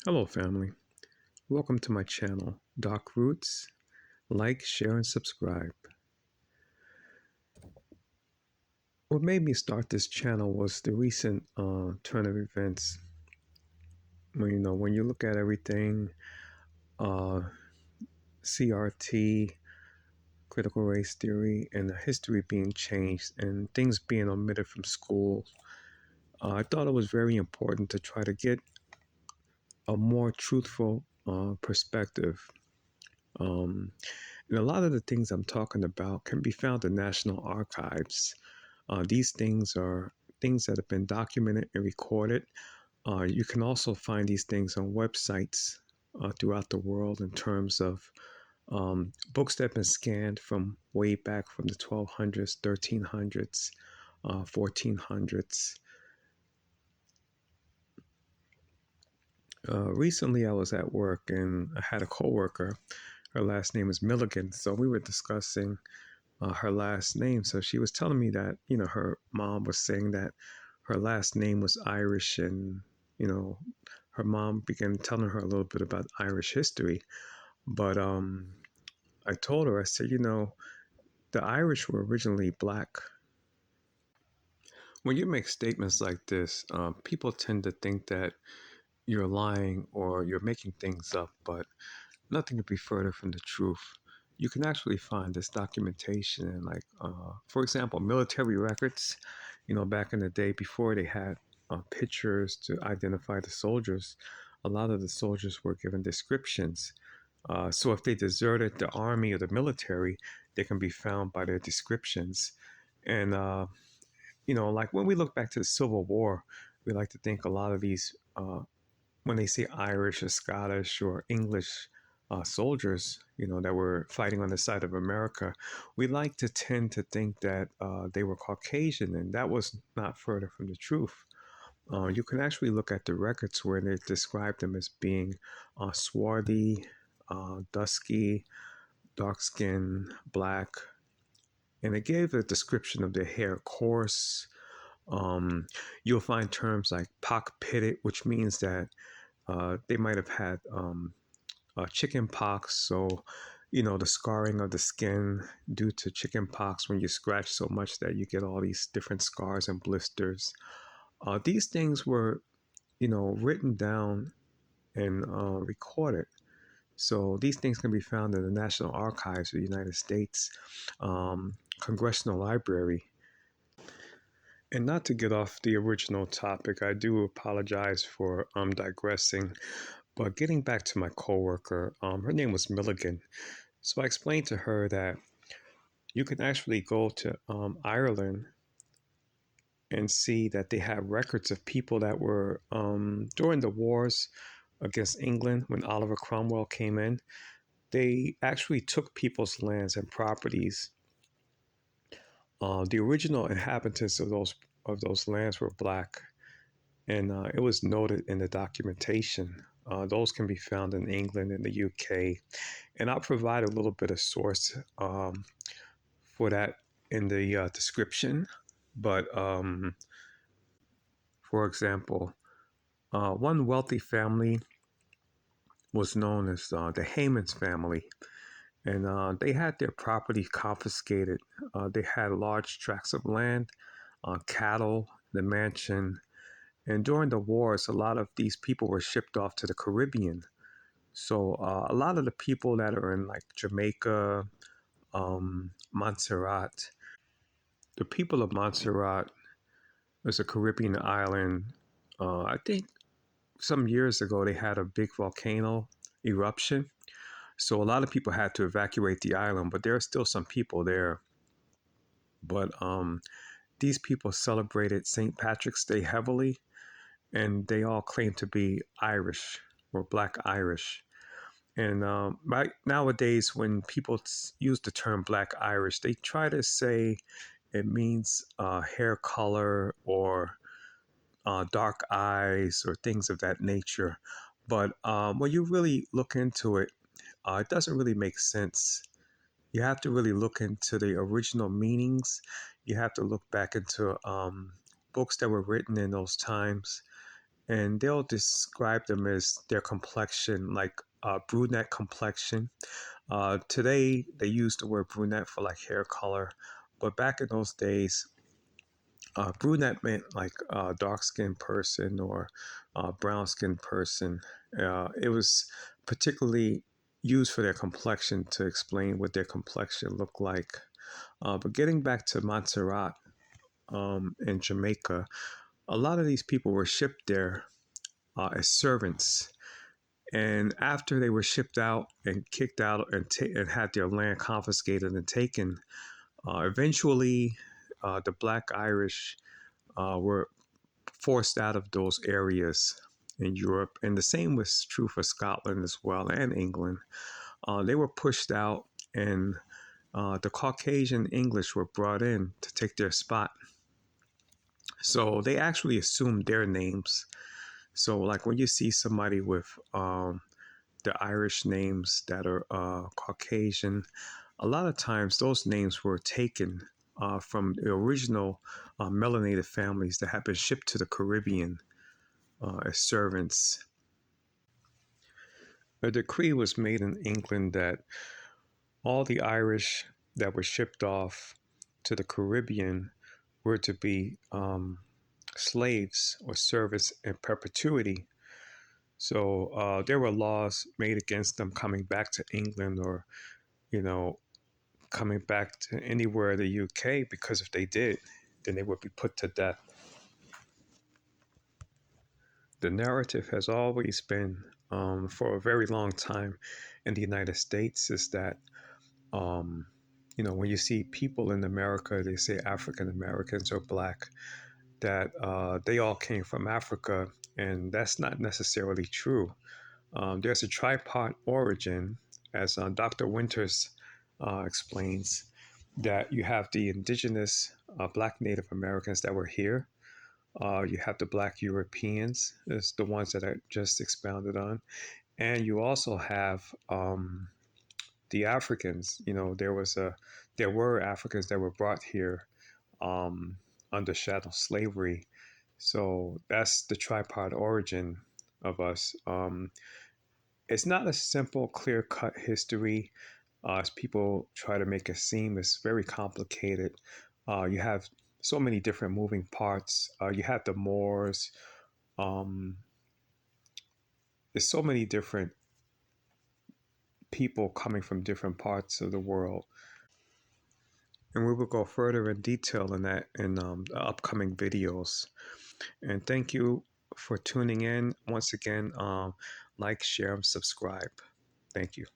Hello, family. Welcome to my channel, Doc Roots. Like, share, and subscribe. What made me start this channel was the recent turn of events. When you look at everything, uh, CRT, critical race theory, and the history being changed, and things being omitted from school, I thought it was very important to try to get a more truthful perspective. Um, and a lot of the things I'm talking about can be found in National Archives. These things are things that have been documented and recorded. You can also find these things on websites throughout the world in terms of books that have been scanned from way back from the 1200s, 1300s, 1400s. Recently, I was at work and I had a coworker. Her last name is Milligan. So we were discussing her last name. So she was telling me that, her mom was saying that her last name was Irish, and, you know, her mom began telling her a little bit about Irish history. But I told her, I said, the Irish were originally black. When you make statements like this, people tend to think that you're lying or you're making things up, but nothing could be further from the truth. You can actually find this documentation in, like, for example, military records. Back in the day before they had pictures to identify the soldiers, a lot of the soldiers were given descriptions. So if they deserted the army or the military, they can be found by their descriptions. And, like when we look back to the Civil War, we like to think a lot of these when they say Irish or Scottish or English soldiers, that were fighting on the side of America, we like to tend to think that they were Caucasian, and that was not further from the truth. You can actually look at the records where they describe them as being swarthy, dusky, dark skin, black, and it gave a description of their hair coarse. Um, you'll find terms like pock-pitted, which means that they might have had chicken pox. So, the scarring of the skin due to chicken pox when you scratch so much that you get all these different scars and blisters. These things were, written down and recorded. So these things can be found in the National Archives of the United States, Congressional Library. And not to get off the original topic, I do apologize for digressing. But getting back to my coworker, her name was Milligan. So I explained to her that you can actually go to Ireland and see that they have records of people that were during the wars against England when Oliver Cromwell came in. They actually took people's lands and properties. The original inhabitants of those lands were black, and it was noted in the documentation. Those can be found in England and the UK, and I'll provide a little bit of source for that in the description. But for example, one wealthy family was known as the Haymans family, and they had their property confiscated. They had large tracts of land, cattle, the mansion, and during the wars, a lot of these people were shipped off to the Caribbean. So a lot of the people that are in like Jamaica, Montserrat, the people of Montserrat is a Caribbean island. I think some years ago they had a big volcano eruption. So a lot of people had to evacuate the island, but there are still some people there. But these people celebrated St. Patrick's Day heavily, and they all claim to be Irish or Black Irish. And right nowadays, when people use the term Black Irish, they try to say it means hair color or dark eyes or things of that nature. But when you really look into it, it doesn't really make sense. You have to really look into the original meanings. You have to look back into books that were written in those times. and they'll describe them as their complexion, like brunette complexion. Today, they use the word brunette for like hair color, but back in those days, brunette meant like a dark skinned person or brown skinned person. It was particularly used for their complexion to explain what their complexion looked like. But getting back to Montserrat in Jamaica, a lot of these people were shipped there as servants. And after they were shipped out and kicked out and had their land confiscated and taken, eventually the Black Irish were forced out of those areas in Europe. And the same was true for Scotland as well and England. They were pushed out, and the Caucasian English were brought in to take their spot. So they actually assumed their names. So, like when you see somebody with the Irish names that are Caucasian, a lot of times those names were taken from the original melanated families that had been shipped to the Caribbean as servants. A decree was made in England that all the Irish that were shipped off to the Caribbean were to be slaves or servants in perpetuity. So there were laws made against them coming back to England or, you know, coming back to anywhere in the UK, because if they did, then they would be put to death. The narrative has always been, for a very long time in the United States, is that, um, when you see people in America, they say African Americans or Black, that they all came from Africa, and that's not necessarily true. There's a tripart origin, as Dr. Winters explains, that you have the indigenous Black Native Americans that were here. You have the Black Europeans, is the ones that I just expounded on, and you also have the Africans. There were Africans that were brought here um, under chattel slavery. So that's the tripart origin of us. It's not a simple, clear cut history as people try to make it seem. It's very complicated. You have so many different moving parts. You have the Moors. Um, there's so many different people coming from different parts of the world. And we will go further in detail in that in the upcoming videos. And thank you for tuning in. Once again, like, share, and subscribe. Thank you.